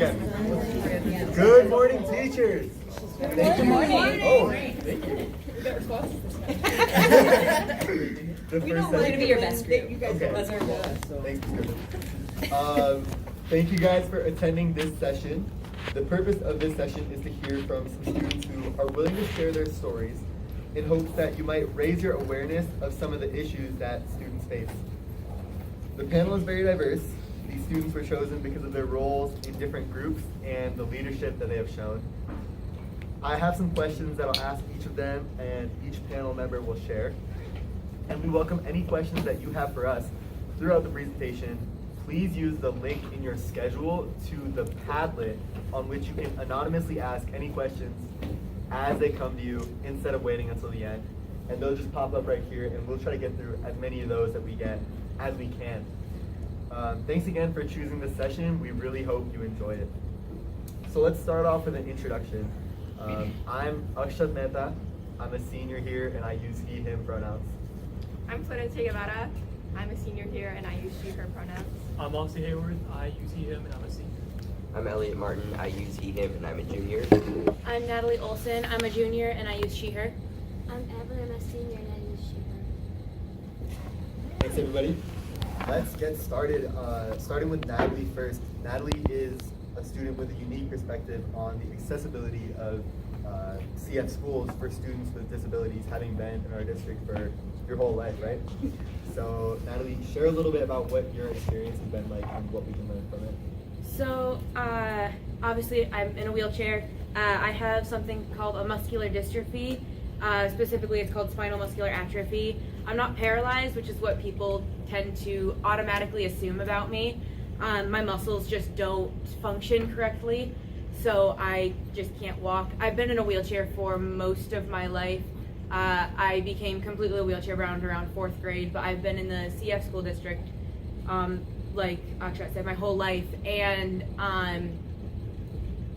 again. Good morning, teachers. Good morning. Oh, thank you. We're going to be your best group. You guys Okay. Thank you. Thank you guys for attending this session. The purpose of this session is to hear from some students who are willing to share their stories in hopes that you might raise your awareness of some of the issues that students face. The panel is very diverse. These students were chosen because of their roles in different groups and the leadership that they have shown. I have some questions that I'll ask each of them, and each panel member will share. And we welcome any questions that you have for us throughout the presentation. Please use the link in your schedule to the Padlet on which you can anonymously ask any questions as they come to you instead of waiting until the end. And they'll just pop up right here, and we'll try to get through as many of those that we get as we can. Thanks again for choosing this session. We really hope you enjoy it. So let's start off with an introduction. I'm Akshat Mehta. I'm a senior here, and I use he, him pronouns. I'm Florencia Guevara. I'm a senior here, and I use she, her pronouns. I'm Austin Hayward. I use he, him, and I'm a senior. I'm Elliot Martin. I use he, him, and I'm a junior. I'm Natalie Olson. I'm a junior, and I use she, her. I'm Evelyn. I'm a senior, and I use she, her. Thanks, everybody. Let's get started. Starting with Natalie first. Natalie is a student with a unique perspective on the accessibility of CF schools for students with disabilities, having been in our district for your whole life, right? So, Natalie, share a little bit about what your experience has been like and what we can learn from it. So, obviously, I'm in a wheelchair. I have something called a muscular dystrophy. Specifically, it's called spinal muscular atrophy. I'm not paralyzed, which is what people tend to automatically assume about me. My muscles just don't function correctly, so I just can't walk. I've been in a wheelchair for most of my life. I became completely wheelchair bound around 4th grade, but I've been in the CF school district, like Akshat said, my whole life. And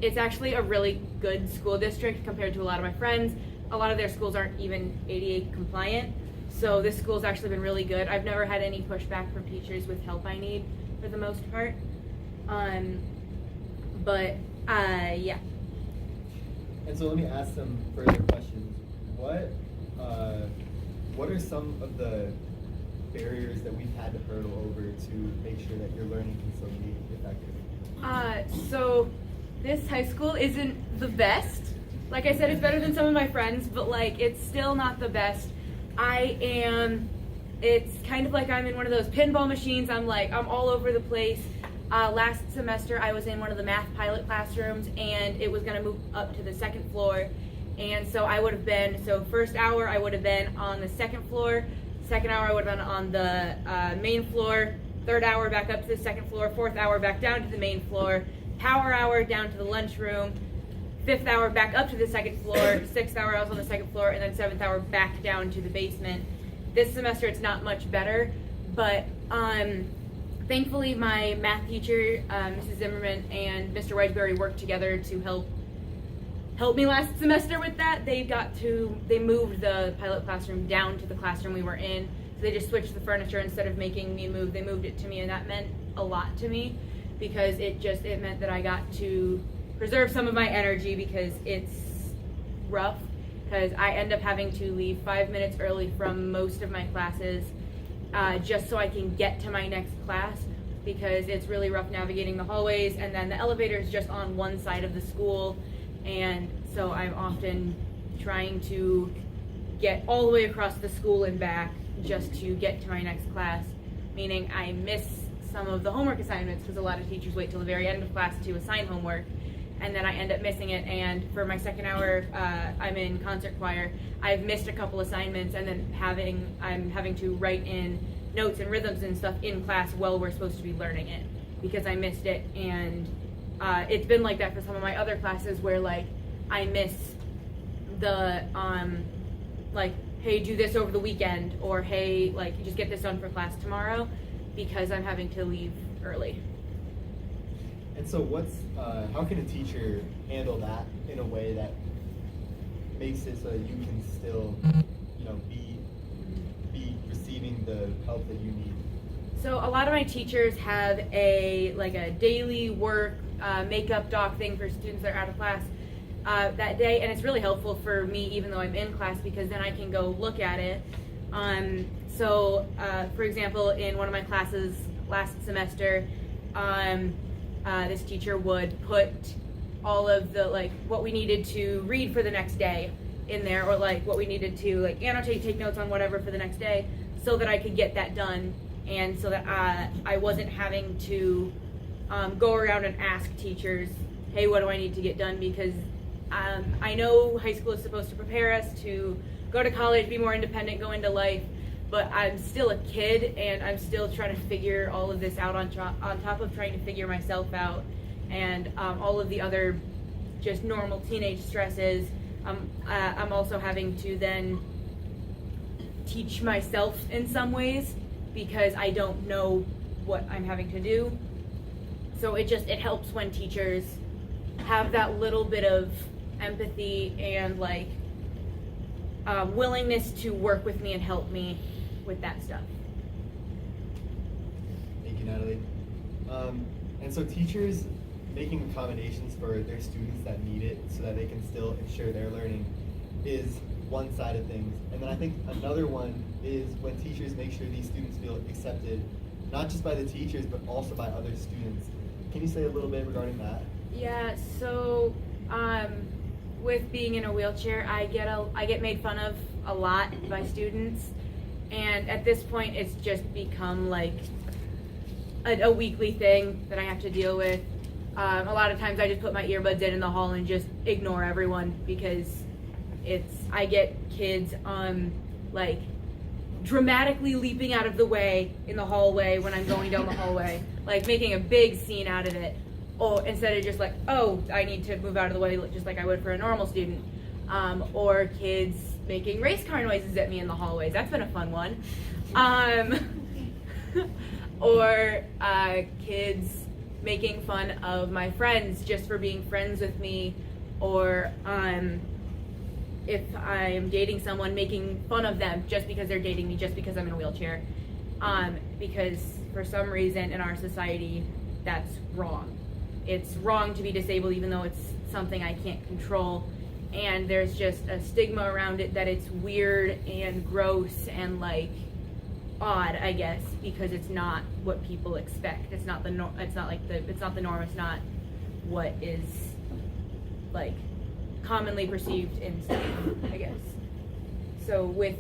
it's actually a really good school district compared to a lot of my friends. A lot of their schools aren't even ADA compliant, so this school's actually been really good. I've never had any pushback from teachers with help I need for the most part. Yeah. And so let me ask some further questions. What are some of the barriers that we've had to hurdle over to make sure that your learning can still be effective? So this high school isn't the best. Like I said, it's better than some of my friends, but like it's still not the best. It's kind of like I'm in one of those pinball machines. I'm all over the place. Last semester I was in one of the math pilot classrooms, and it was gonna move up to the 2nd floor. And so first hour I would have been on the 2nd floor, 2nd hour I would have been on the main floor, 3rd hour back up to the 2nd floor, 4th hour back down to the main floor, power hour down to the lunchroom, 5th hour back up to the 2nd floor, 6th hour I was on the 2nd floor, and then 7th hour back down to the basement. This semester it's not much better, but thankfully my math teacher, Mrs. Zimmerman, and Mr. Weisbury worked together to help me last semester with that. They moved the pilot classroom down to the classroom we were in. So they just switched the furniture. Instead of making me move, they moved it to me, and that meant a lot to me because it meant that I got to preserve some of my energy because it's rough, because I end up having to leave 5 minutes early from most of my classes just so I can get to my next class, because it's really rough navigating the hallways, and then the elevator is just on one side of the school, and so I'm often trying to get all the way across the school and back just to get to my next class, meaning I miss some of the homework assignments because a lot of teachers wait till the very end of class to assign homework, and then I end up missing it. And for my 2nd hour, I'm in concert choir. I've missed a couple assignments, and then I'm having to write in notes and rhythms and stuff in class while we're supposed to be learning it because I missed it. And it's been like that for some of my other classes where like I miss the hey, do this over the weekend, or hey, like just get this done for class tomorrow, because I'm having to leave early. And so how can a teacher handle that in a way that makes it so that you can still, be receiving the help that you need? So a lot of my teachers have a daily work makeup doc thing for students that are out of class that day, and it's really helpful for me even though I'm in class because then I can go look at it. For example, in one of my classes last semester, this teacher would put all of the what we needed to read for the next day in there, or what we needed to annotate, take notes on whatever for the next day, so that I could get that done, and so that I wasn't having to go around and ask teachers, hey, what do I need to get done? Because I know high school is supposed to prepare us to go to college, be more independent, go into life, but I'm still a kid and I'm still trying to figure all of this out on top of trying to figure myself out and all of the other just normal teenage stresses. I'm also having to then teach myself in some ways because I don't know what I'm having to do. So it helps when teachers have that little bit of empathy and willingness to work with me and help me with that stuff. Thank you, Natalie. And so teachers making accommodations for their students that need it so that they can still ensure their learning is one side of things. And then I think another one is when teachers make sure these students feel accepted, not just by the teachers, but also by other students. Can you say a little bit regarding that? Yeah, so with being in a wheelchair, I get made fun of a lot by students, and at this point it's just become a weekly thing that I have to deal with. A lot of times I just put my earbuds in the hall and just ignore everyone because I get kids dramatically leaping out of the way in the hallway when I'm going down the hallway, making a big scene out of it. Or instead of just oh, I need to move out of the way just like I would for a normal student. Or kids making race car noises at me in the hallways. That's been a fun one. Or kids making fun of my friends just for being friends with me. Or if I'm dating someone, making fun of them just because they're dating me, just because I'm in a wheelchair. Because for some reason in our society, that's wrong. It's wrong to be disabled even though it's something I can't control. And there's just a stigma around it that it's weird and gross and odd, I guess, because it's not what people expect. It's not the norm. It's not the norm. It's not what is commonly perceived in STEM, I guess. So with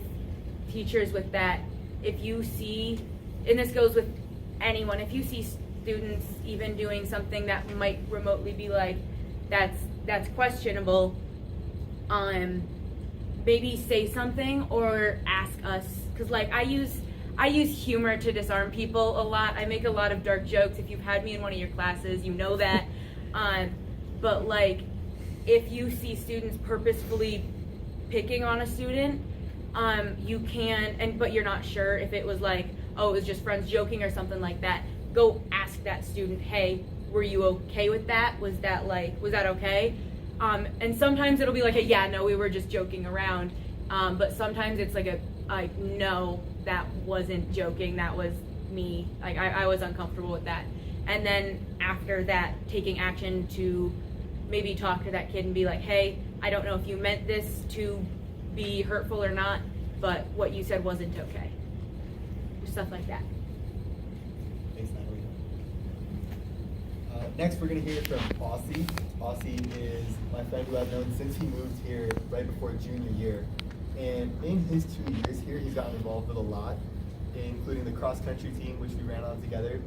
teachers with that, if you see, and this goes with anyone, if you see students even doing something that might remotely be that's questionable, maybe say something or ask us, because I use humor to disarm people a lot. I make a lot of dark jokes. If you've had me in one of your classes, you know that. But if you see students purposefully picking on a student, you can, but you're not sure if it was oh, it was just friends joking or something like that, go ask that student, hey, were you okay with that? Was that okay? And sometimes it'll be yeah, no, we were just joking around. But sometimes it's no, that wasn't joking, that was me. I was uncomfortable with that. And then after that, taking action to maybe talk to that kid and be hey, I don't know if you meant this to be hurtful or not, but what you said wasn't okay. Stuff like that. Thanks, Natalie. Next, we're going to hear from Aussie. Aussie is my friend who I've known since he moved here right before junior year. And in his 2 years here, he's gotten involved with a lot, including the cross-country team, which we ran on together,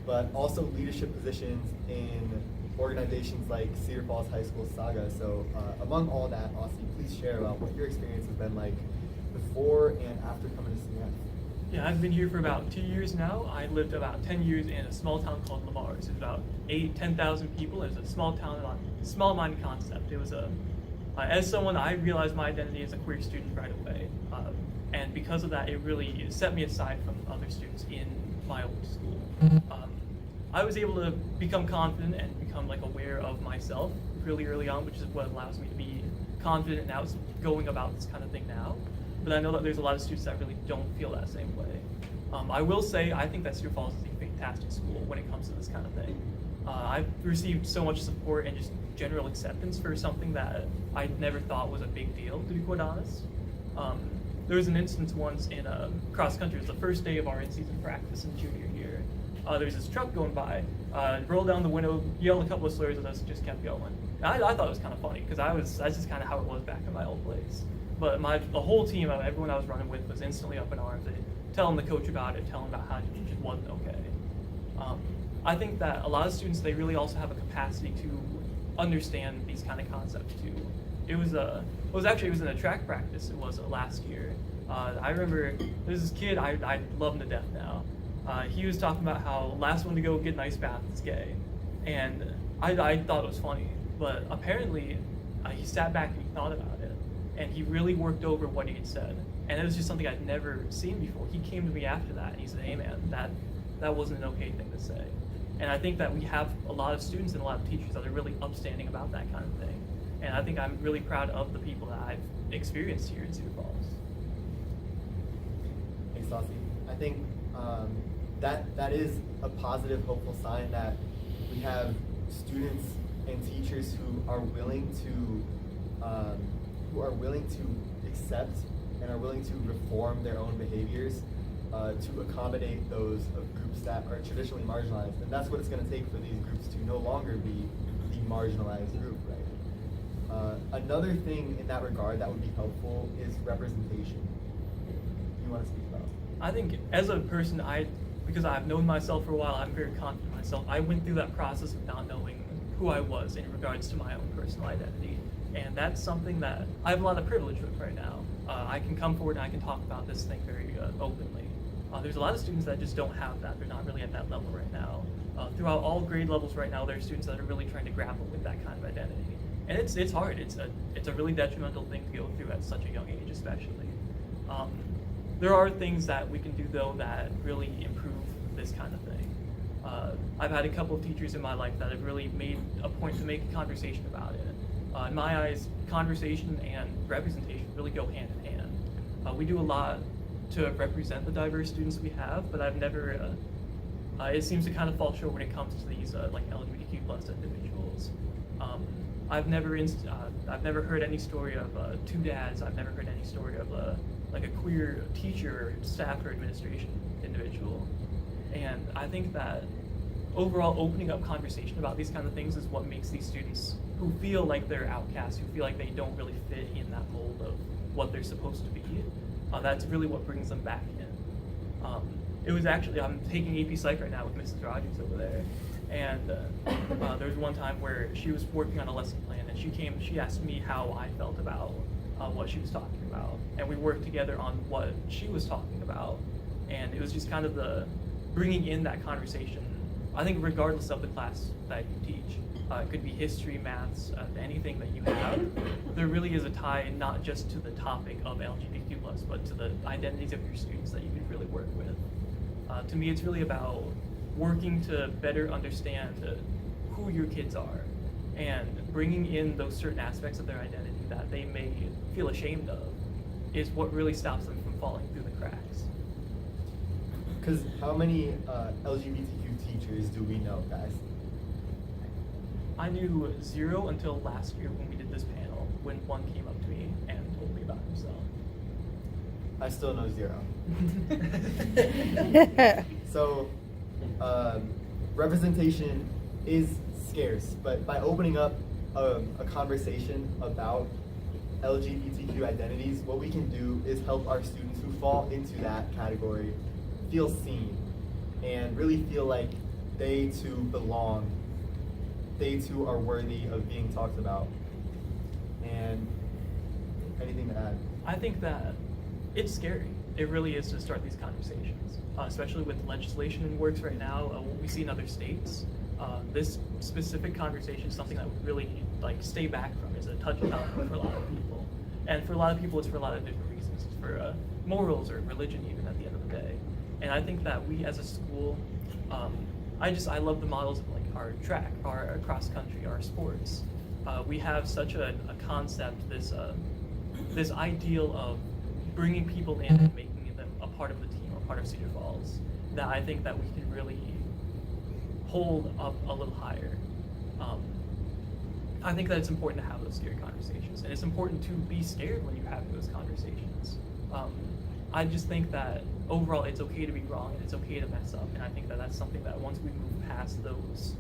but also leadership positions in organizations like Cedar Falls High School Saga. So among all that, Aussie, please share about what your experience has been like before and after coming to CF. Yeah, I've been here for about 2 years now. I lived about 10 years in a small town called Lamar. It's about 10,000 people. It's a small town, small-minded concept. It was as someone, I realized my identity as a queer student right away. And because of that, it really set me aside from other students in my old school. I was able to become confident and become aware of myself really early on, which is what allows me to be confident and outgoing about this kind of thing now. But I know that there's a lot of students that really don't feel that same way. I will say, I think that Sioux Falls is a fantastic school when it comes to this kind of thing. I've received so much support and just general acceptance for something that I never thought was a big deal, to be quite honest. There was an instance once in cross country. It was the first day of our in-season practice in junior year. There's this truck going by, rolled down the window, yelled a couple of slurs at us, and just kept going. And I thought it was kind of funny, because that's just kind of how it was back in my old place. But the whole team, everyone I was running with, was instantly up in arms. They telling the coach about it, telling about how it just wasn't okay. I think that a lot of students, they really also have a capacity to understand these kind of concepts too. It was in a track practice. It was last year. I remember there's this kid, I love him to death now. He was talking about how last one to go get an ice bath is gay, and I thought it was funny, but apparently he sat back and he thought about it, and he really worked over what he had said, and it was just something I'd never seen before. He came to me after that and he said, "Hey man, that wasn't an okay thing to say." And I think that we have a lot of students and a lot of teachers that are really upstanding about that kind of thing. And I think I'm really proud of the people that I've experienced here in Sioux Falls. Thanks, Saucy. I think that is a positive, hopeful sign that we have students and teachers who are willing to accept and are willing to reform their own behaviors to accommodate those of groups that are traditionally marginalized. And that's what it's going to take for these groups to no longer be the marginalized group, right? Another thing in that regard that would be helpful is representation. You want to speak about? I think as a person, because I've known myself for a while, I'm very confident in myself. I went through that process of not knowing who I was in regards to my own personal identity. And that's something that I have a lot of privilege with right now. I can come forward and I can talk about this thing very openly. There's a lot of students that just don't have that. They're not really at that level right now. Throughout all grade levels right now, there are students that are really trying to grapple with that kind of identity. And it's hard. It's a really detrimental thing to go through at such a young age, especially. There are things that we can do, though, that really improve this kind of thing. I've had a couple of teachers in my life that have really made a point to make a conversation about it. In my eyes, conversation and representation really go hand in hand. We do a lot to represent the diverse students we have, but I've never, it seems to kind of fall short when it comes to these like LGBTQ plus individuals. I've never heard any story of two dads. I've never heard any story of like a queer teacher, staff, or administration individual. And I think that overall opening up conversation about these kind of things is what makes these students who feel like they're outcasts, who feel like they don't really fit in that mold of what they're supposed to be, that's really what brings them back in. It was actually, I'm taking AP Psych right now with Mrs. Rogers over there, and there was one time where she was working on a lesson plan, and she asked me how I felt about what she was talking about, and we worked together on what she was talking about, and it was just kind of the bringing in that conversation. I think regardless of the class that you teach, it could be history, maths, anything that you have, there really is a tie not just to the topic of LGBTQ+, but to the identities of your students that you can really work with. To me, it's really about working to better understand who your kids are and bringing in those certain aspects of their identity that they may feel ashamed of is what really stops them from falling through the cracks. Because how many LGBTQ teachers do we know, guys? I knew 0 until last year when we did this panel, when one came up to me and told me about himself. I still know 0. So, representation is scarce, but by opening up a conversation about LGBTQ identities, what we can do is help our students who fall into that category feel seen and really feel like they too belong. They too are worthy of being talked about. And anything to add? I think that it's scary. It really is to start these conversations, especially with legislation in works right now. What we see in other states, this specific conversation is something that we really stay back from. It's a touchy topic for a lot of people, and for a lot of people, it's for a lot of different reasons. It's for morals or religion, even at the end of the day. And I think that we, as a school, I love the models of our track, our cross country, our sports. We have such a concept, this ideal of bringing people in and making them a part of the team, a part of Cedar Falls that I think that we can really hold up a little higher. I think that it's important to have those scary conversations, and it's important to be scared when you have those conversations. I just think that overall it's okay to be wrong and it's okay to mess up, and I think that that's something that once we move past those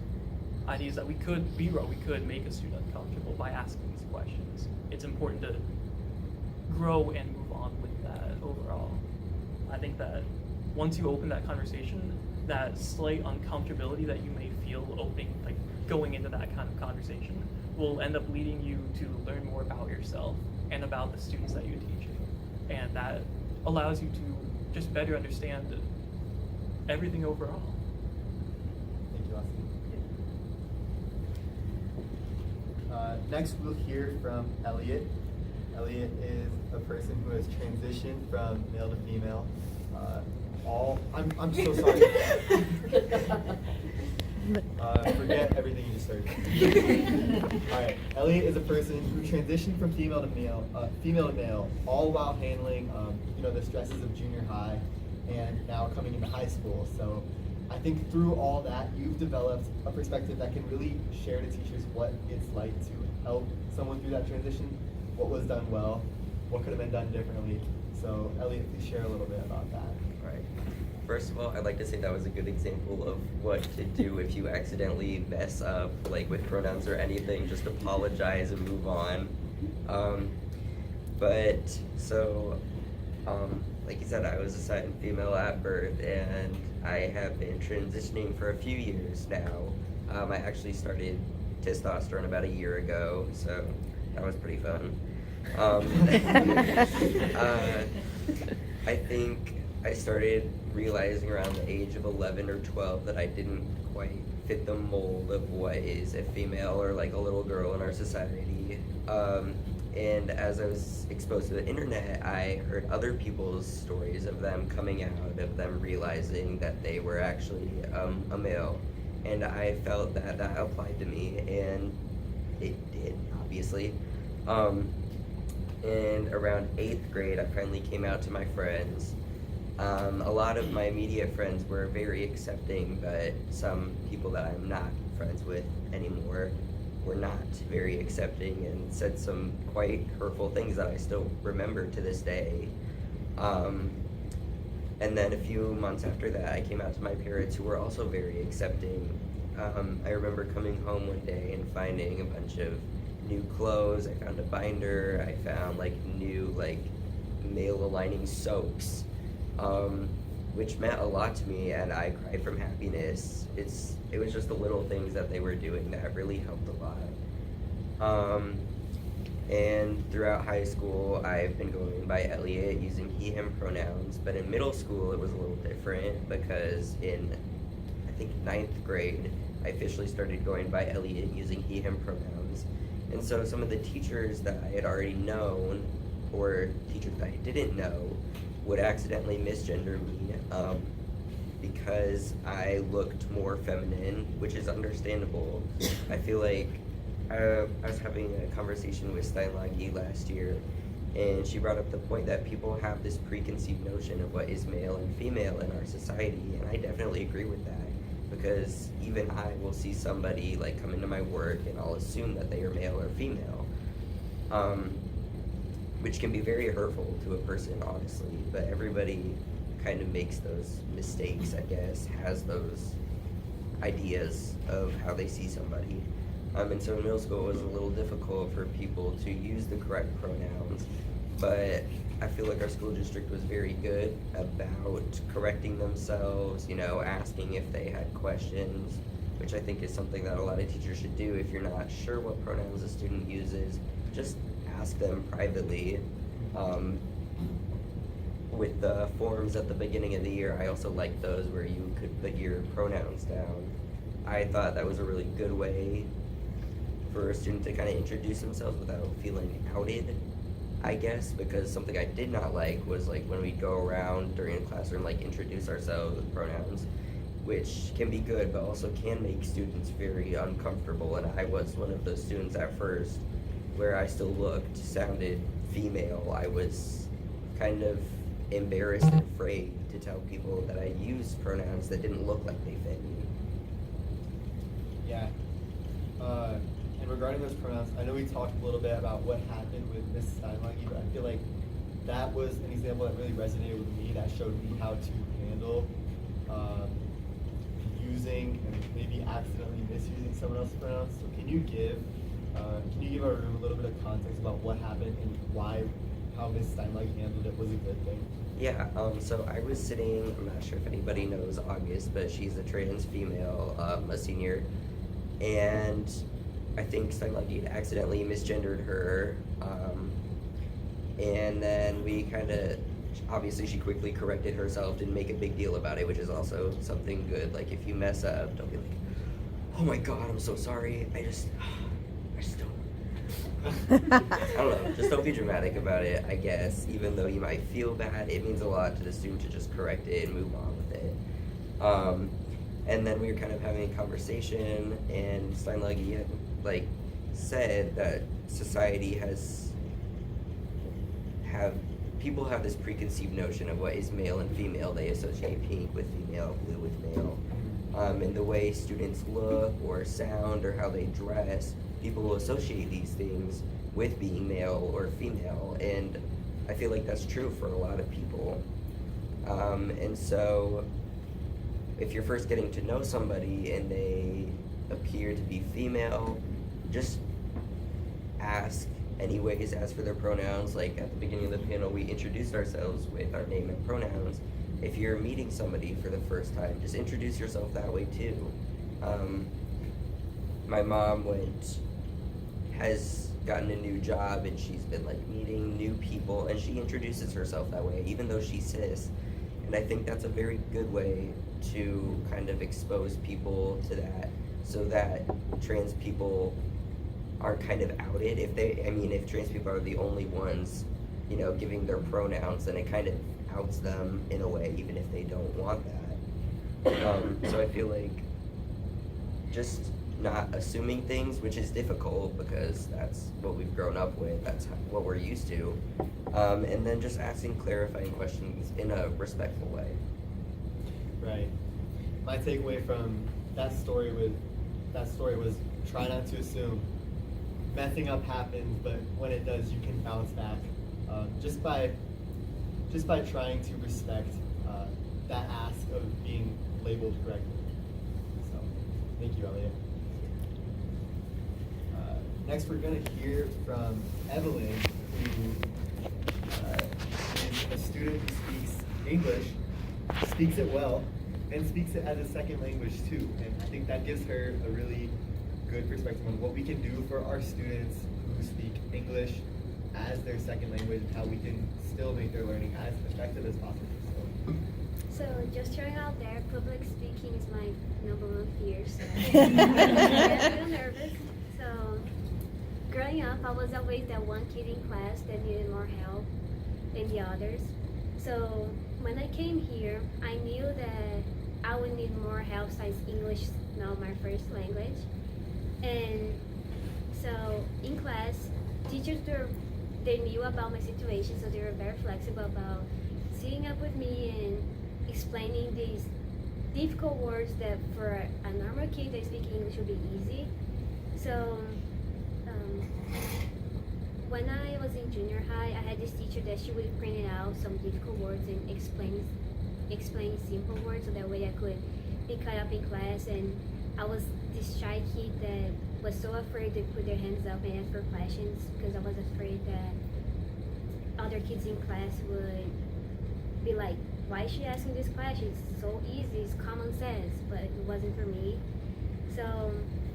ideas that we could be wrong, we could make a student uncomfortable by asking these questions. It's important to grow and move on with that overall. I think that once you open that conversation, that slight uncomfortability that you may feel opening, like going into that kind of conversation, will end up leading you to learn more about yourself and about the students that you're teaching. And that allows you to just better understand everything overall. Thank you, Austin. Next, we'll hear from Elliot. Elliot is a person who has transitioned from male to female. I'm so sorry. Forget everything you just heard. All right, Elliot is a person who transitioned from female to male, all while handling, the stresses of junior high, and now coming into high school. So, I think through all that, you've developed a perspective that can really share to teachers what it's like to help someone through that transition, what was done well, what could have been done differently. So, Elliot, please share a little bit about that. Right. First of all, I'd like to say that was a good example of what to do if you accidentally mess up, like with pronouns or anything. Just apologize and move on. Like you said, I was assigned female at birth, and I have been transitioning for a few years now. I actually started testosterone about a year ago, so that was pretty fun. I think I started realizing around the age of 11 or 12 that I didn't quite fit the mold of what is a female or like a little girl in our society. And as I was exposed to the internet, I heard other people's stories of them coming out, of them realizing that they were actually a male. And I felt that that applied to me, and it did, obviously. And around 8th grade, I finally came out to my friends. A lot of my immediate friends were very accepting, but some people that I'm not friends with anymore were not very accepting and said some quite hurtful things that I still remember to this day. And then a few months after that, I came out to my parents, who were also very accepting. I remember coming home one day and finding a bunch of new clothes. I found a binder. I found new male aligning soaps, which meant a lot to me, and I cried from happiness. It was just the little things that they were doing that really helped a lot. And throughout high school, I've been going by Elliot, using he, him pronouns, but in middle school it was a little different, because in, I think, 9th grade, I officially started going by Elliot, using he, him pronouns. And so some of the teachers that I had already known, or teachers that I didn't know, would accidentally misgender me, because I looked more feminine, which is understandable. I feel like I was having a conversation with Steinlage last year, and she brought up the point that people have this preconceived notion of what is male and female in our society, and I definitely agree with that, because even I will see somebody come into my work and I'll assume that they are male or female, which can be very hurtful to a person, honestly, but everybody kind of makes those mistakes, I guess, has those ideas of how they see somebody. And so in middle school it was a little difficult for people to use the correct pronouns, but I feel like our school district was very good about correcting themselves, asking if they had questions, which I think is something that a lot of teachers should do. If you're not sure what pronouns a student uses, just ask them privately. With the forms at the beginning of the year, I also liked those where you could put your pronouns down. I thought that was a really good way for a student to kind of introduce themselves without feeling outed, I guess, because something I did not like was when we'd go around during a classroom, introduce ourselves with pronouns, which can be good, but also can make students very uncomfortable, and I was one of those students at first, where I still sounded female. I was kind of embarrassed and afraid to tell people that I used pronouns that didn't look like they fit me. Yeah. And regarding those pronouns, I know we talked a little bit about what happened with Miss Steinlage, but I feel like that was an example that really resonated with me, that showed me how to handle using and maybe accidentally misusing someone else's pronouns. So can you give our room a little bit of context about what happened and how Miss Steinlage handled it was a good thing? Yeah, so I was sitting, I'm not sure if anybody knows August, but she's a trans female, a senior, and I think Steinlage had accidentally misgendered her, and then we kind of, obviously she quickly corrected herself, didn't make a big deal about it, which is also something good. Like, if you mess up, don't be like, oh my god, I'm so sorry, I just don't. I don't know, just don't be dramatic about it, I guess. Even though you might feel bad, it means a lot to the student to just correct it and move on with it. And then we were kind of having a conversation, and Steinlage had, said that society people have this preconceived notion of what is male and female. They associate pink with female, blue with male. And the way students look or sound or how they dress, people will associate these things with being male or female, and I feel like that's true for a lot of people. And so if you're first getting to know somebody and they appear to be female, just ask for their pronouns. Like at the beginning of the panel, we introduced ourselves with our name and pronouns. If you're meeting somebody for the first time, just introduce yourself that way too. My mom has gotten a new job, and she's been meeting new people, and she introduces herself that way, even though she's cis. And I think that's a very good way to kind of expose people to that, so that trans people aren't kind of outed. If trans people are the only ones, giving their pronouns, then it kind of outs them in a way, even if they don't want that. So I feel like just not assuming things, which is difficult because that's what we've grown up with, that's what we're used to, and then just asking clarifying questions in a respectful way. Right. My takeaway from that story was try not to assume. Messing up happens, but when it does, you can bounce back. Just by trying to respect that ask of being labeled correctly. So, thank you, Elliot. Next, we're going to hear from Evelyn, who is a student who speaks English, speaks it well, and speaks it as a second language too. And I think that gives her a really good perspective on what we can do for our students who speak English as their second language, and how we can still make their learning as effective as possible. So just throwing out there, public speaking is my #1 fear. So I'm a little nervous. So growing up, I was always that one kid in class that needed more help than the others. So when I came here, I knew that I would need more help since English is not my first language. And so in class, teachers they knew about my situation, so they were very flexible about sitting up with me and explaining these difficult words that for a normal kid that speaks English would be easy. So when I was in junior high, I had this teacher that she would print out some difficult words and explain simple words, so that way I could pick it up in class. And I was this shy kid that was so afraid to put their hands up and ask for questions, because I was afraid that other kids in class would be like, why is she asking this question? It's so easy, it's common sense, but it wasn't for me. So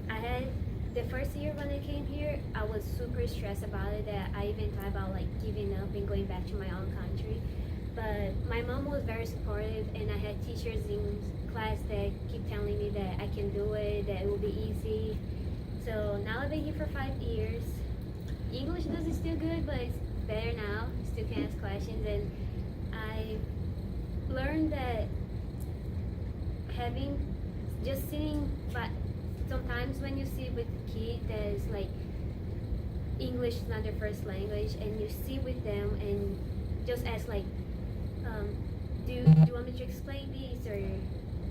I had the first year when I came here, I was super stressed about it, that I even thought about giving up and going back to my own country. But my mom was very supportive, and I had teachers in class that keep telling me that I can do it, that it will be easy. So now I've been here for 5 years. English doesn't still good, but it's better now. Still can ask questions, and I learned that but sometimes when you sit with a kid that is English is not their first language, and you sit with them and just ask do you want me to explain these, or do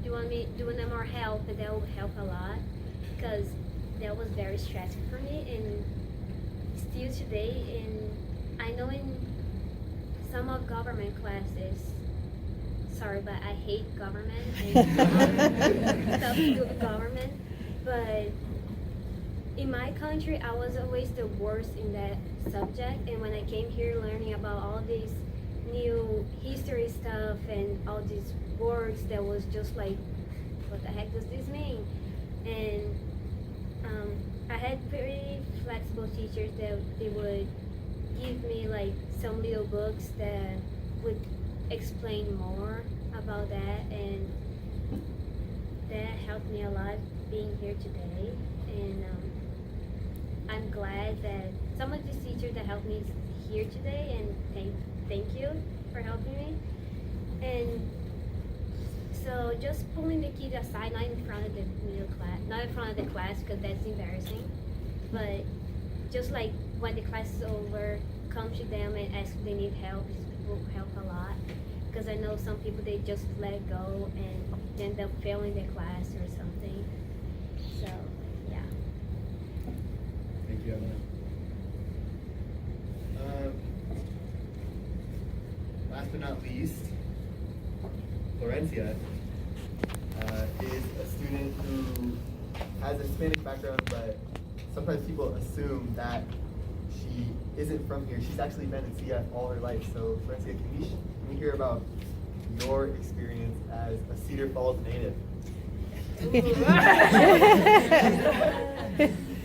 you want me more help? And that will help a lot, because that was very stressful for me, and still today. And I know in some of government classes, sorry, but I hate government and stuff to do with government. But in my country, I was always the worst in that subject. And when I came here learning about all these new history stuff and all these words, that was just like, what the heck does this mean? And I had pretty flexible teachers that they would give me like some little books that would explain more about that, and that helped me a lot being here today. And I'm glad that some of these teachers that helped me here today, and thank you for helping me. And so just pulling the kid aside, not in front of the middle class, not in front of the class, because that's embarrassing, but just like when the class is over, come to them and ask if they need help. It will help a lot, because I know some people, they just let go and end up failing the class or something. So yeah. Thank you, Evelyn. Last but not least, Florencia is a student who has a Hispanic background, but sometimes people assume that she isn't from here. She's actually been in CF all her life. So, Florencia, can we hear about your experience as a Cedar Falls native?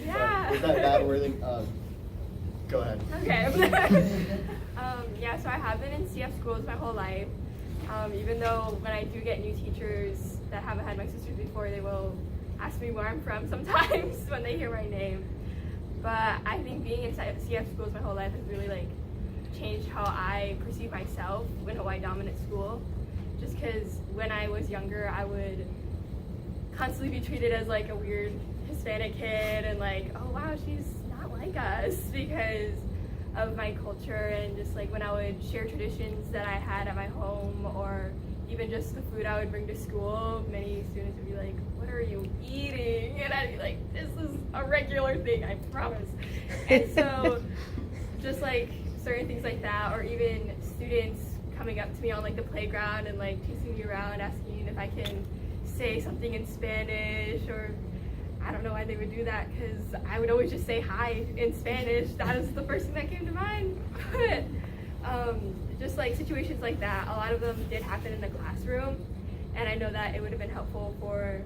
Yeah. Was that bad wording? Go ahead. Okay. Yeah, so I have been in CF schools my whole life. Even though when I do get new teachers that haven't had my sisters before, they will ask me where I'm from sometimes when they hear my name. But I think being in CF schools my whole life has really like changed how I perceive myself in Hawaii dominant school. Just because when I was younger, I would constantly be treated as like a weird Hispanic kid, and like, oh wow, she's not like us, because of my culture, and just like when I would share traditions that I had at my home, or even just the food I would bring to school, many students would be like, what are you eating? And I'd be like, this is a regular thing, I promise. And so just like certain things like that, or even students coming up to me on like the playground and like chasing me around, asking if I can say something in Spanish, or I don't know why they would do that, because I would always just say hi in Spanish. That is the first thing that came to mind. But just like situations like that, a lot of them did happen in the classroom, and I know that it would have been helpful for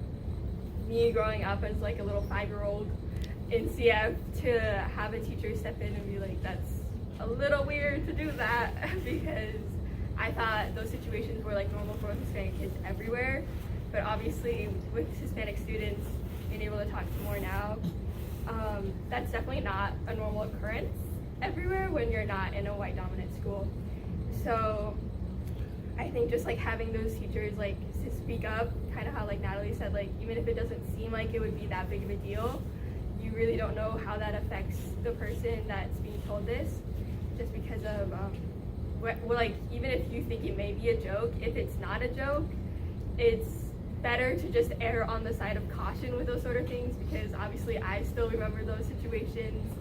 me growing up as like a little 5-year-old in CF to have a teacher step in and be like, that's a little weird to do that, because I thought those situations were like normal for Hispanic kids everywhere. But obviously with Hispanic students being able to talk to more now, that's definitely not a normal occurrence everywhere when you're not in a white dominant school. So I think just like having those teachers like to speak up, kind of how like Natalie said, like even if it doesn't seem like it would be that big of a deal, you really don't know how that affects the person that's being told this, just because of well, like even if you think it may be a joke, if it's not a joke, it's better to just err on the side of caution with those sort of things, because obviously I still remember those situations,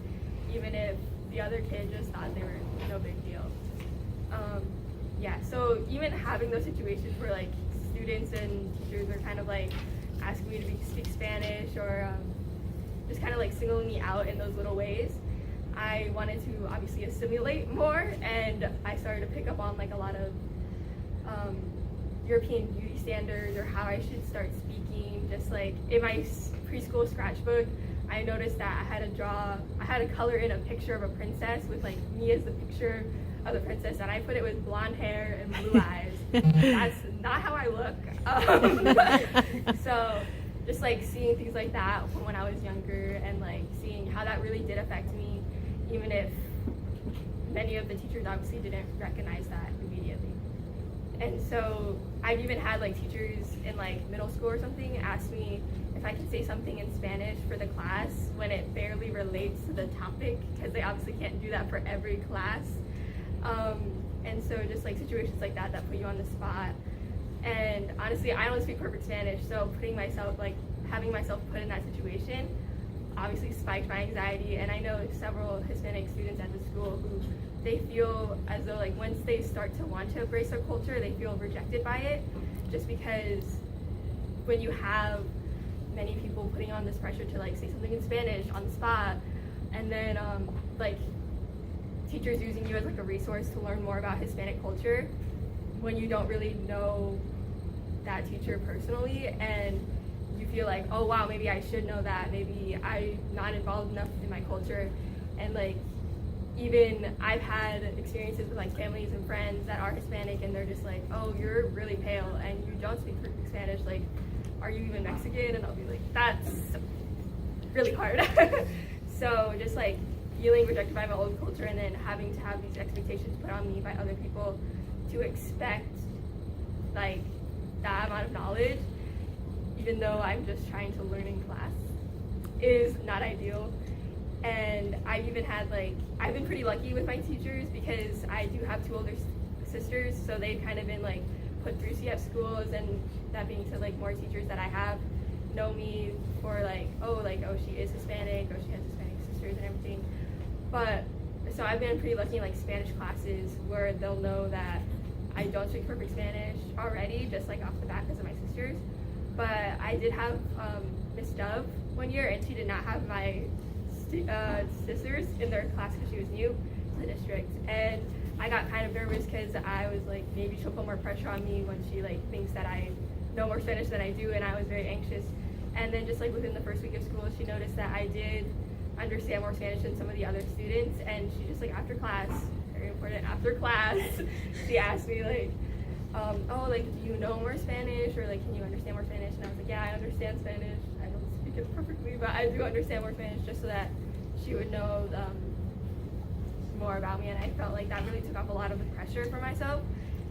even if the other kid just thought they were no big deal. Yeah, so even having those situations where like students and teachers are kind of like asking me to speak Spanish, or just kind of like singling me out in those little ways, I wanted to obviously assimilate more, and I started to pick up on like a lot of European beauty standards, or how I should start speaking. Just like in my preschool scratchbook, I noticed that I had to color in a picture of a princess with like me as the picture of the princess, and I put it with blonde hair and blue eyes. That's not how I look. So just like seeing things like that from when I was younger, and like seeing how that really did affect me, even if many of the teachers obviously didn't recognize that immediately. And so I've even had like teachers in like middle school or something ask me if I could say something in Spanish for the class when it barely relates to the topic, because they obviously can't do that for every class. And so just like situations like that put you on the spot. And honestly, I don't speak perfect Spanish, so having myself put in that situation obviously spiked my anxiety. And I know several Hispanic students at the school who they feel as though like once they start to want to embrace their culture, they feel rejected by it, just because when you have many people putting on this pressure to like say something in Spanish on the spot, and then like teachers using you as like a resource to learn more about Hispanic culture when you don't really know that teacher personally, and you feel like, oh wow, maybe I should know that, maybe I'm not involved enough in my culture. And like even I've had experiences with like families and friends that are Hispanic, and they're just like, oh, you're really pale and you don't speak perfect Spanish, like are you even Mexican? And I'll be like, that's really hard. So just like feeling rejected by my own culture, and then having to have these expectations put on me by other people to expect like that amount of knowledge, even though I'm just trying to learn in class, is not ideal. And I've even had I've been pretty lucky with my teachers because I do have 2 older sisters, so they've kind of been like put through CF schools, and that being said, like more teachers that I have know me for oh she is Hispanic, oh she has Hispanic sisters and everything. But so I've been pretty lucky in like Spanish classes where they'll know that I don't speak perfect Spanish already, just like off the bat because of my sisters. But I did have Miss Dove one year, and she did not have my sisters in their class because she was new to the district. And I got kind of nervous because I was like, maybe she'll put more pressure on me when she like thinks that I know more Spanish than I do, and I was very anxious. And then just like within the first week of school, she noticed that I did understand more Spanish than some of the other students, and she just like after class, very important, after class, she asked me like, oh, like, do you know more Spanish, or like, can you understand more Spanish? And I was like, yeah, I understand Spanish. I don't speak it perfectly, but I do understand more Spanish, just so that she would know more about me. And I felt like that really took off a lot of the pressure for myself,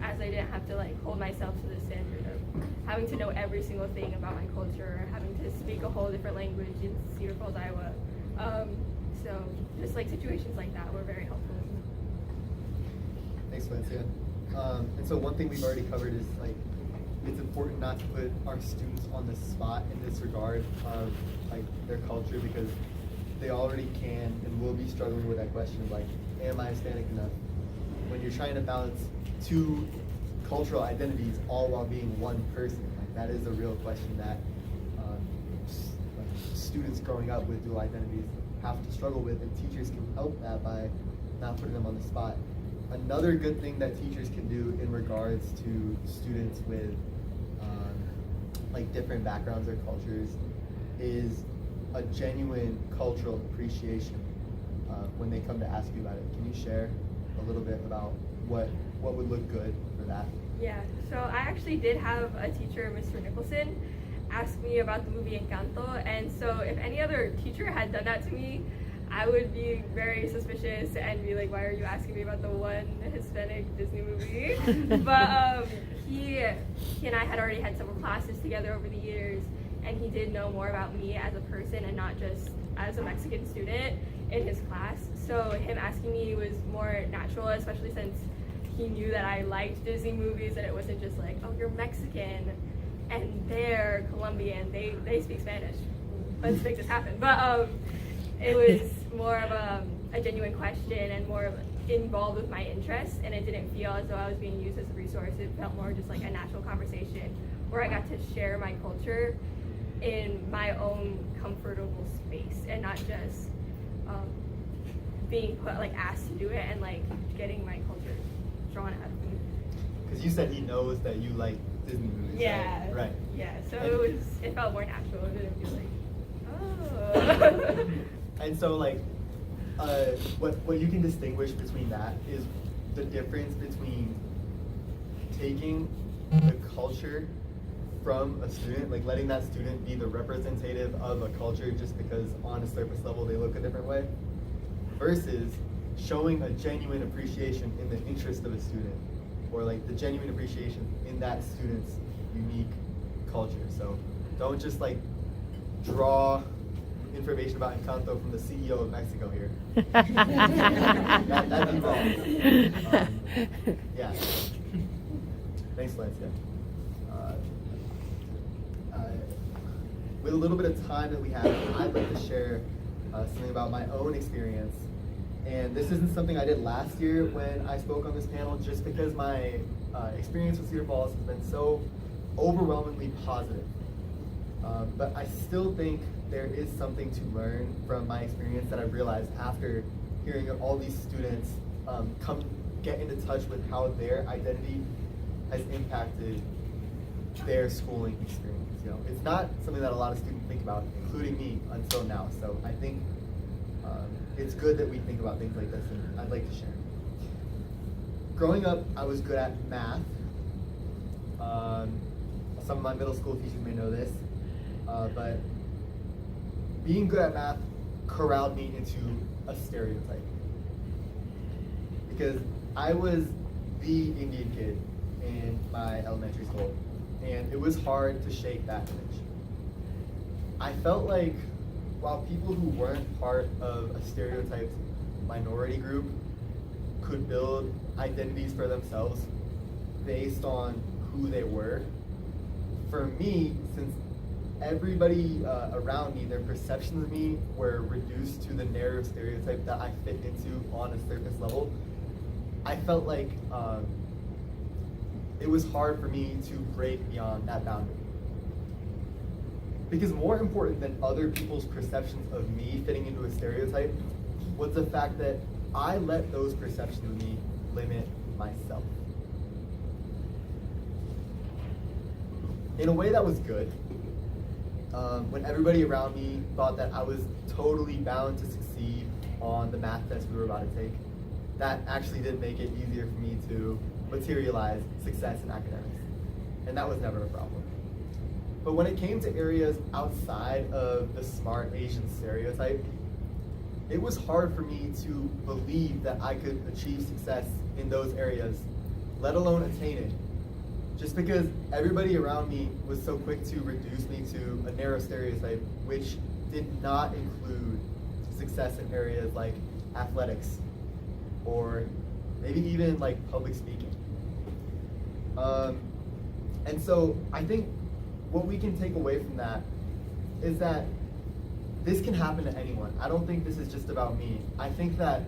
as I didn't have to like hold myself to the standard of having to know every single thing about my culture, or having to speak a whole different language in Cedar Falls, Iowa. So just like situations like that were very helpful. Thanks, Valencia. And so one thing we've already covered is like it's important not to put our students on the spot in this regard of like their culture, because they already can and will be struggling with that question of like, am I Hispanic enough? When you're trying to balance 2 cultural identities all while being one person, like that is a real question that students growing up with dual identities have to struggle with, and teachers can help that by not putting them on the spot. Another good thing that teachers can do in regards to students with like different backgrounds or cultures is a genuine cultural appreciation when they come to ask you about it. Can you share a little bit about what would look good for that? Yeah, so I actually did have a teacher, Mr. Nicholson, ask me about the movie Encanto, and so if any other teacher had done that to me, I would be very suspicious and be like, why are you asking me about the one Hispanic Disney movie? But he and I had already had several classes together over the years, and he did know more about me as a person and not just as a Mexican student in his class. So him asking me was more natural, especially since he knew that I liked Disney movies, and it wasn't just like, oh, you're Mexican and they're Colombian, they speak Spanish, let's make this happen. But it was more of a genuine question and more involved with my interests, and it didn't feel as though I was being used as a resource. It felt more just like a natural conversation where I got to share my culture in my own comfortable space, and not just being asked to do it and like getting my culture drawn out of me. Because you said he knows that you like Disney movies. Yeah. Right. Yeah. So it felt more natural. It didn't feel like, oh. And so like what you can distinguish between that is the difference between taking the culture from a student, like letting that student be the representative of a culture just because on a surface level they look a different way, versus showing a genuine appreciation in the interest of a student, or like the genuine appreciation in that student's unique culture. So don't just like draw information about Encanto from the CEO of Mexico here. That'd be wrong. Yeah. Thanks, Lance. Yeah. With a little bit of time that we have, I'd like to share something about my own experience. And this isn't something I did last year when I spoke on this panel, just because my experience with Cedar Falls has been so overwhelmingly positive. But I still think there is something to learn from my experience that I've realized after hearing all these students come get into touch with how their identity has impacted their schooling experience. You know, it's not something that a lot of students think about, including me, until now. So I think it's good that we think about things like this, and I'd like to share. Growing up, I was good at math. Some of my middle school teachers may know this, but being good at math corralled me into a stereotype. Because I was the Indian kid in my elementary school, and it was hard to shake that image. I felt like while people who weren't part of a stereotyped minority group could build identities for themselves based on who they were, for me, since everybody around me, their perceptions of me were reduced to the narrow stereotype that I fit into on a surface level, I felt like it was hard for me to break beyond that boundary. Because more important than other people's perceptions of me fitting into a stereotype was the fact that I let those perceptions of me limit myself. In a way that was good. When everybody around me thought that I was totally bound to succeed on the math test we were about to take, that actually did make it easier for me to materialize success in academics. And that was never a problem. But when it came to areas outside of the smart Asian stereotype, it was hard for me to believe that I could achieve success in those areas, let alone attain it. Just because everybody around me was so quick to reduce me to a narrow stereotype, which did not include success in areas like athletics, or maybe even like public speaking. And so I think what we can take away from that is that this can happen to anyone. I don't think this is just about me. I think that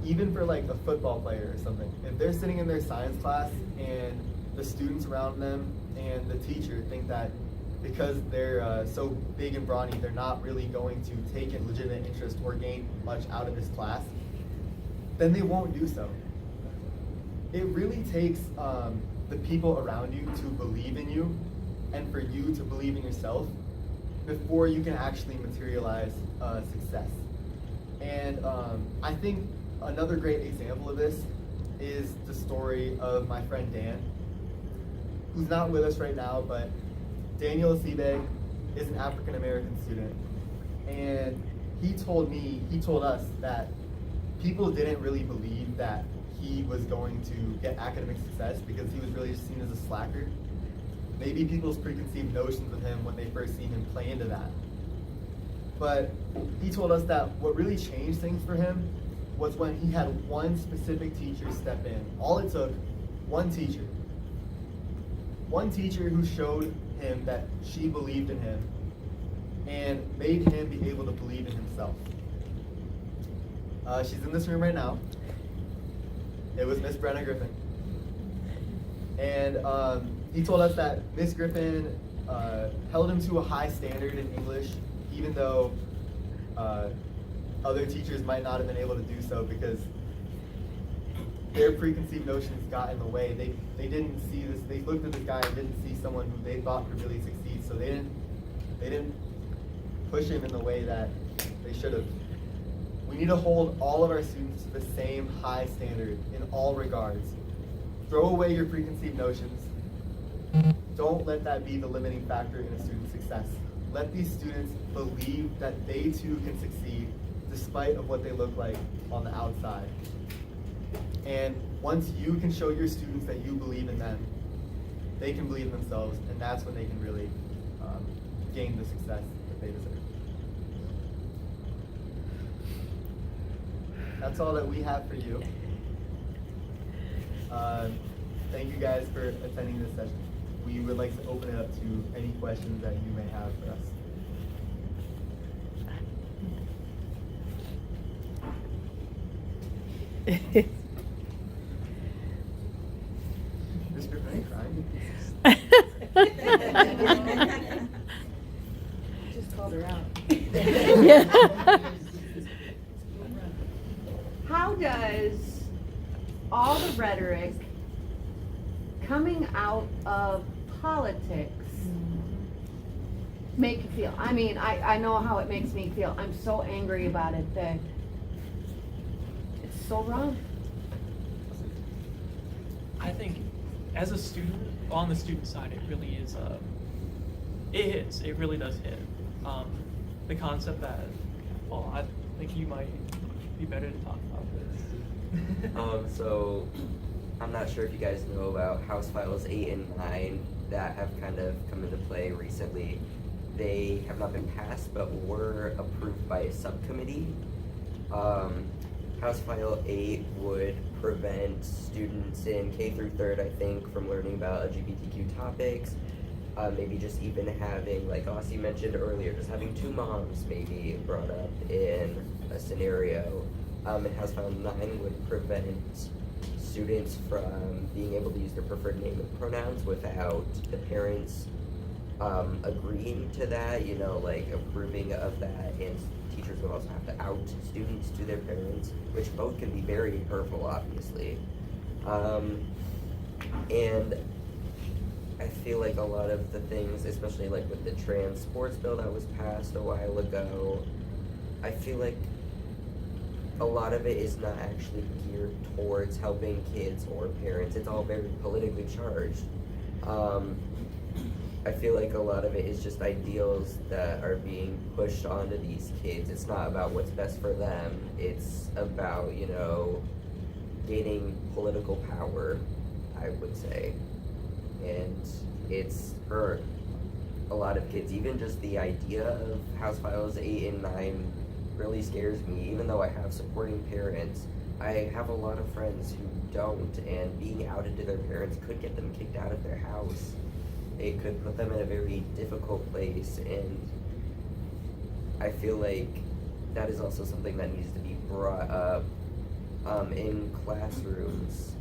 even for like a football player or something, if they're sitting in their science class and the students around them and the teacher think that because they're so big and brawny, they're not really going to take a legitimate interest or gain much out of this class, then they won't do so. It really takes the people around you to believe in you and for you to believe in yourself before you can actually materialize success. And I think another great example of this is the story of my friend Dan, who's not with us right now, but Daniel Asibe is an African-American student. And he told us that people didn't really believe that he was going to get academic success because he was really just seen as a slacker. Maybe people's preconceived notions of him when they first see him play into that. But he told us that what really changed things for him was when he had one specific teacher step in. All it took, one teacher. One teacher who showed him that she believed in him and made him be able to believe in himself. She's in this room right now. It was Miss Brenna Griffin. And he told us that Miss Griffin held him to a high standard in English, even though other teachers might not have been able to do so because their preconceived notions got in the way. They didn't see this. They looked at this guy and didn't see someone who they thought could really succeed. So they didn't push him in the way that they should have. We need to hold all of our students to the same high standard in all regards. Throw away your preconceived notions. Don't let that be the limiting factor in a student's success. Let these students believe that they too can succeed despite of what they look like on the outside. And once you can show your students that you believe in them, they can believe in themselves, and that's when they can really gain the success that they deserve. that's all that we have for you. Thank you guys for attending this session. We would like to open it up to any questions that you may have for us. Mr. Penny crying? Just called her out. How does all the rhetoric coming out of politics make you feel? I mean, I know how it makes me feel. I'm so angry about it that it's so wrong. I think as a student, on the student side, it really is, it hits, it really does hit. The concept that, well, I think you might be better to talk about this. So I'm not sure if you guys know about House Files 8 and 9 that have kind of come into play recently. They have not been passed, but were approved by a subcommittee. House File 8 would prevent students in K through 3rd, I think, from learning about LGBTQ topics. Maybe just even having, like Aussie mentioned earlier, just having two moms maybe brought up in a scenario. And House File 9 would prevent students from being able to use their preferred name and pronouns without the parents agreeing to that, you know, like approving of that, and teachers would also have to out students to their parents, which both can be very hurtful, obviously. And I feel like a lot of the things, especially like with the trans sports bill that was passed a while ago, I feel like a lot of it is not actually geared towards helping kids or parents. It's all very politically charged. I feel like a lot of it is just ideals that are being pushed onto these kids. It's not about what's best for them. It's about, you know, gaining political power, I would say. And it's hurt a lot of kids. Even just the idea of House Files 8 and 9 really scares me. Even though I have supporting parents, I have a lot of friends who don't, and being outed to their parents could get them kicked out of their house. It could put them in a very difficult place, and I feel like that is also something that needs to be brought up in classrooms.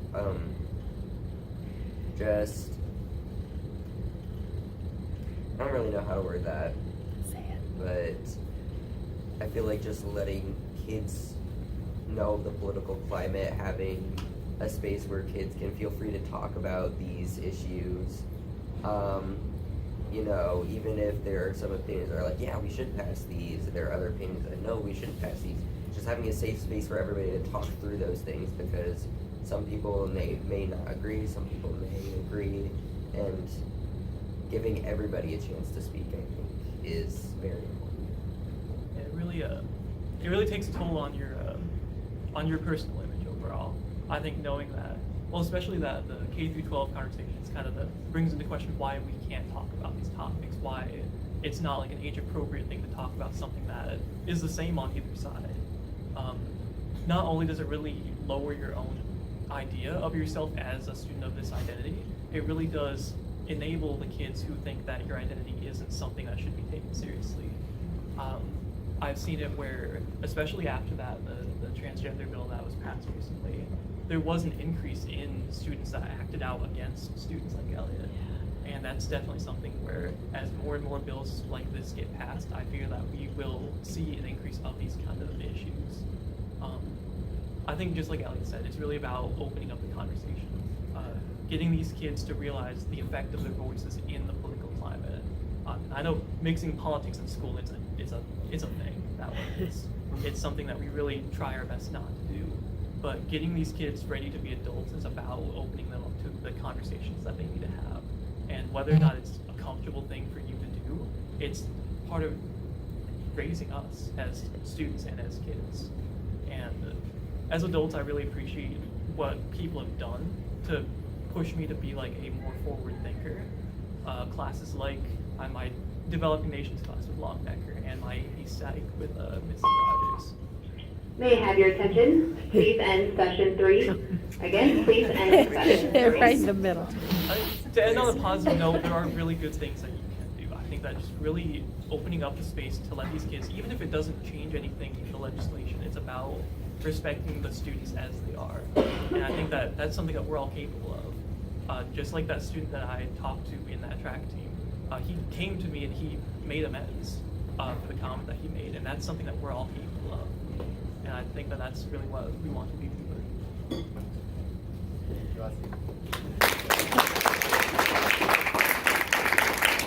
Just, I don't really know how to word that, but I feel like just letting kids know the political climate, having a space where kids can feel free to talk about these issues. You know, even if there are some opinions that are like, yeah, we should pass these, there are other opinions that no, we shouldn't pass these. Just having a safe space for everybody to talk through those things, because some people may not agree, some people may agree, and giving everybody a chance to speak, I think, is very important. It really takes a toll on your personal image overall. I think knowing that, well, especially that the K through 12 conversation is kind of brings into question why we can't talk about these topics, why it's not like an age-appropriate thing to talk about something that is the same on either side. Not only does it really lower your own idea of yourself as a student of this identity, it really does enable the kids who think that your identity isn't something that should be taken seriously. I've seen it where, especially after that, the transgender bill that was passed recently, there was an increase in students that acted out against students like Elliot. And that's definitely something where, as more and more bills like this get passed, I fear that we will see an increase of these kind of issues. I think just like Elliot said, it's really about opening up the conversation, getting these kids to realize the effect of their voices in the political climate. I know mixing politics in school is a thing that way. It's something that we really try our best not to do. But getting these kids ready to be adults is about opening them up to the conversations that they need to have. And whether or not it's a comfortable thing for you to do, it's part of raising us as students and as kids. And as adults, I really appreciate what people have done to push me to be like a more forward thinker. Classes like my Developing Nations class with Longnecker and my AP Static with Mrs. Rogers. May I have your attention? Please end session 3. Again, please end session 3. Right in the middle. To end on a positive note, there are really good things that you can do. I think that just really opening up the space to let these kids, even if it doesn't change anything in the legislation, it's about respecting the students as they are. And I think that that's something that we're all capable of. Just like that student that I talked to in that track team, he came to me and he made amends for the comment that he made, and that's something that we're all capable of. And I think that that's really what we want to be. Thank you, Ozzy.